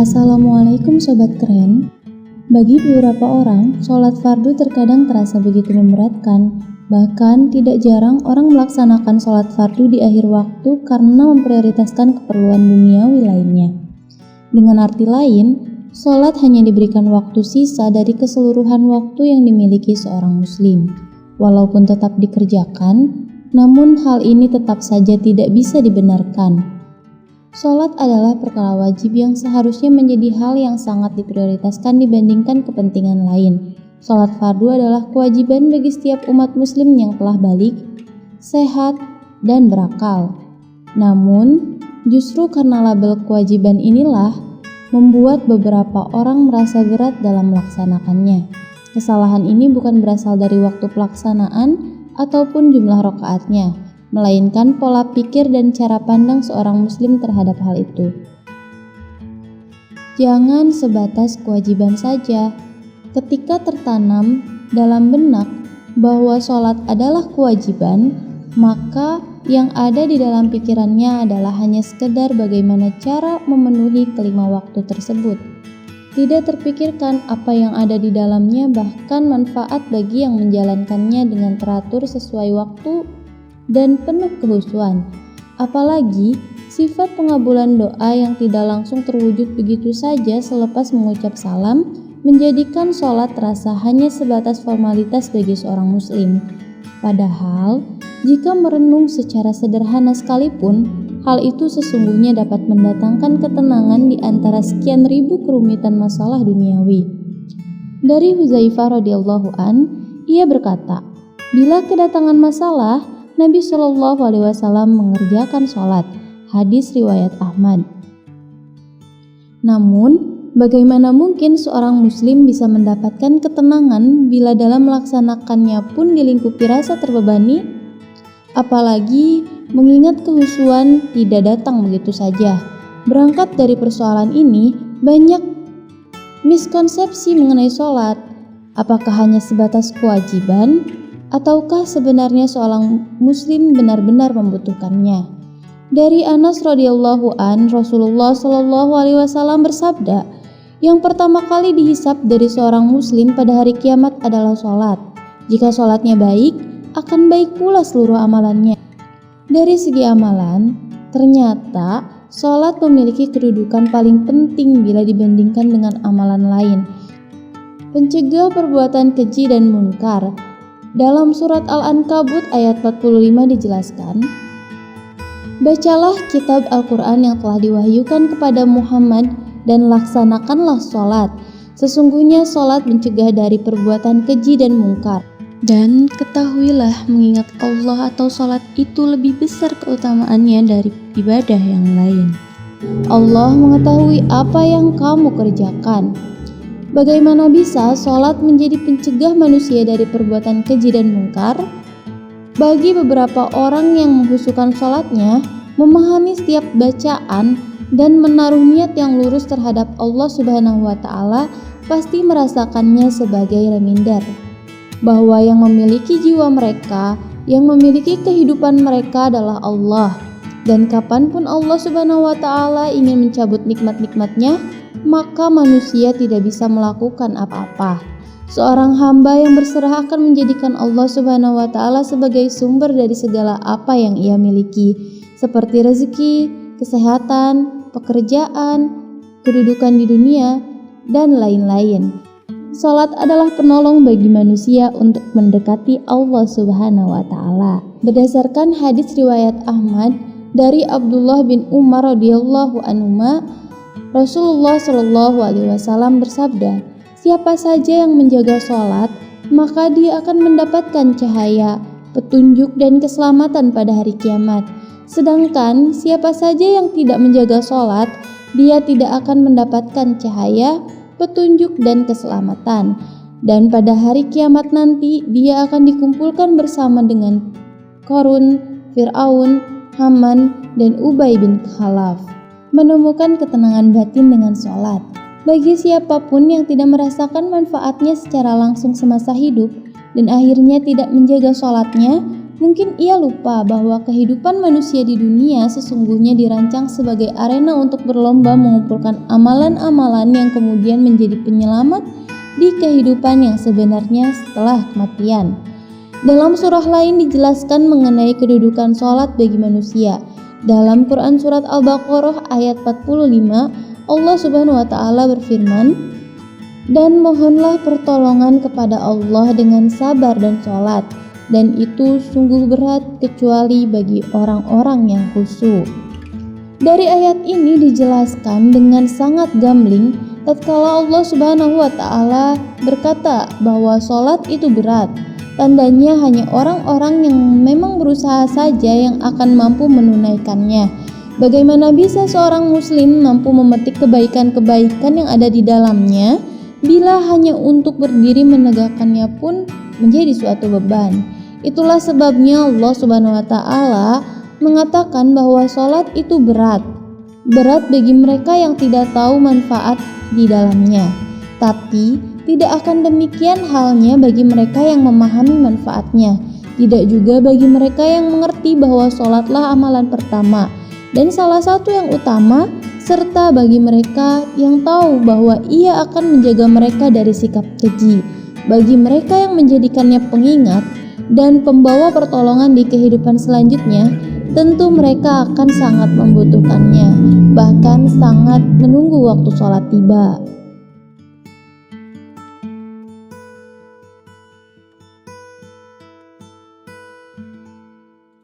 Assalamualaikum Sobat Keren. Bagi beberapa orang, sholat fardu terkadang terasa begitu memberatkan. Bahkan tidak jarang orang melaksanakan sholat fardu di akhir waktu karena memprioritaskan keperluan duniawi lainnya. Dengan arti lain, sholat hanya diberikan waktu sisa dari keseluruhan waktu yang dimiliki seorang muslim. Walaupun tetap dikerjakan, namun hal ini tetap saja tidak bisa dibenarkan. Sholat adalah perkara wajib yang seharusnya menjadi hal yang sangat diprioritaskan dibandingkan kepentingan lain. Sholat fardu adalah kewajiban bagi setiap umat muslim yang telah balik, sehat, dan berakal. Namun, justru karena label kewajiban inilah membuat beberapa orang merasa berat dalam melaksanakannya. Kesalahan ini bukan berasal dari waktu pelaksanaan ataupun jumlah rakaatnya, melainkan pola pikir dan cara pandang seorang muslim terhadap hal itu. Jangan sebatas kewajiban saja. Ketika tertanam dalam benak bahwa sholat adalah kewajiban, maka yang ada di dalam pikirannya adalah hanya sekedar bagaimana cara memenuhi kelima waktu tersebut. Tidak terpikirkan apa yang ada di dalamnya, bahkan manfaat bagi yang menjalankannya dengan teratur sesuai waktu dan penuh kehusuan. Apalagi sifat pengabulan doa yang tidak langsung terwujud begitu saja selepas mengucap salam menjadikan sholat terasa hanya sebatas formalitas bagi seorang muslim. Padahal jika merenung secara sederhana sekalipun, hal itu sesungguhnya dapat mendatangkan ketenangan di antara sekian ribu kerumitan masalah duniawi. Dari Huzaifah radhiyallahu an, ia berkata, bila kedatangan masalah, Nabi Shallallahu Alaihi Wasallam mengerjakan sholat. Hadis riwayat Ahmad. Namun, bagaimana mungkin seorang muslim bisa mendapatkan ketenangan bila dalam melaksanakannya pun dilingkupi rasa terbebani? Apalagi mengingat kehusuan tidak datang begitu saja. Berangkat dari persoalan ini, banyak miskonsepsi mengenai sholat. Apakah hanya sebatas kewajiban? Ataukah sebenarnya seorang muslim benar-benar membutuhkannya? Dari Anas radhiyallahu an, Rasulullah shallallahu alaihi wasallam bersabda, yang pertama kali dihisab dari seorang muslim pada hari kiamat adalah sholat. Jika sholatnya baik, akan baik pula seluruh amalannya. Dari segi amalan, ternyata sholat memiliki kedudukan paling penting bila dibandingkan dengan amalan lain. Pencegah perbuatan keji dan munkar. Dalam surat Al-Ankabut ayat 45 dijelaskan, bacalah kitab Al-Quran yang telah diwahyukan kepada Muhammad dan laksanakanlah sholat. Sesungguhnya sholat mencegah dari perbuatan keji dan mungkar. Dan ketahuilah mengingat Allah atau sholat itu lebih besar keutamaannya dari ibadah yang lain. Allah mengetahui apa yang kamu kerjakan. Bagaimana bisa sholat menjadi pencegah manusia dari perbuatan keji dan mungkar? Bagi beberapa orang yang menghusukan sholatnya, memahami setiap bacaan dan menaruh niat yang lurus terhadap Allah Subhanahu wa Ta'ala pasti merasakannya sebagai reminder bahwa yang memiliki jiwa mereka, yang memiliki kehidupan mereka adalah Allah. Dan kapanpun Allah Subhanahu wa Ta'ala ingin mencabut nikmat-nikmatnya, maka manusia tidak bisa melakukan apa-apa. Seorang hamba yang berserah akan menjadikan Allah Subhanahu wa Ta'ala sebagai sumber dari segala apa yang ia miliki, seperti rezeki, kesehatan, pekerjaan, kedudukan di dunia, dan lain-lain. Salat adalah penolong bagi manusia untuk mendekati Allah Subhanahu wa Ta'ala. Berdasarkan hadis riwayat Ahmad dari Abdullah bin Umar radhiyallahu anhuma, Rasulullah Shallallahu Alaihi Wasallam bersabda, siapa saja yang menjaga sholat, maka dia akan mendapatkan cahaya, petunjuk dan keselamatan pada hari kiamat. Sedangkan siapa saja yang tidak menjaga sholat, dia tidak akan mendapatkan cahaya, petunjuk dan keselamatan. Dan pada hari kiamat nanti, dia akan dikumpulkan bersama dengan Qarun, Fir'aun, Haman, dan Ubay bin Khalaf. Menemukan ketenangan batin dengan sholat. Bagi siapapun yang tidak merasakan manfaatnya secara langsung semasa hidup dan akhirnya tidak menjaga sholatnya, Mungkin ia lupa bahwa kehidupan manusia di dunia sesungguhnya dirancang sebagai arena untuk berlomba mengumpulkan amalan-amalan yang kemudian menjadi penyelamat di kehidupan yang sebenarnya setelah kematian. Dalam surah lain dijelaskan mengenai kedudukan sholat bagi manusia. Dalam Quran Surat Al-Baqarah ayat 45, Allah Subhanahu wa Ta'ala berfirman, "Dan mohonlah pertolongan kepada Allah dengan sabar dan sholat, dan itu sungguh berat kecuali bagi orang-orang yang khusyuk." Dari ayat ini dijelaskan dengan sangat gambling tatkala Allah Subhanahu wa Ta'ala berkata bahwa sholat itu berat. Tandanya hanya orang-orang yang memang berusaha saja yang akan mampu menunaikannya. Bagaimana bisa seorang muslim mampu memetik kebaikan-kebaikan yang ada di dalamnya bila hanya untuk berdiri menegakkannya pun menjadi suatu beban? Itulah sebabnya Allah Subhanahu wa Ta'ala mengatakan bahwa sholat itu berat bagi mereka yang tidak tahu manfaat di dalamnya. Tapi tidak akan demikian halnya bagi mereka yang memahami manfaatnya. Tidak juga bagi mereka yang mengerti bahwa sholatlah amalan pertama dan salah satu yang utama, serta bagi mereka yang tahu bahwa ia akan menjaga mereka dari sikap keji. Bagi mereka yang menjadikannya pengingat dan pembawa pertolongan di kehidupan selanjutnya, tentu mereka akan sangat membutuhkannya, bahkan sangat menunggu waktu sholat tiba.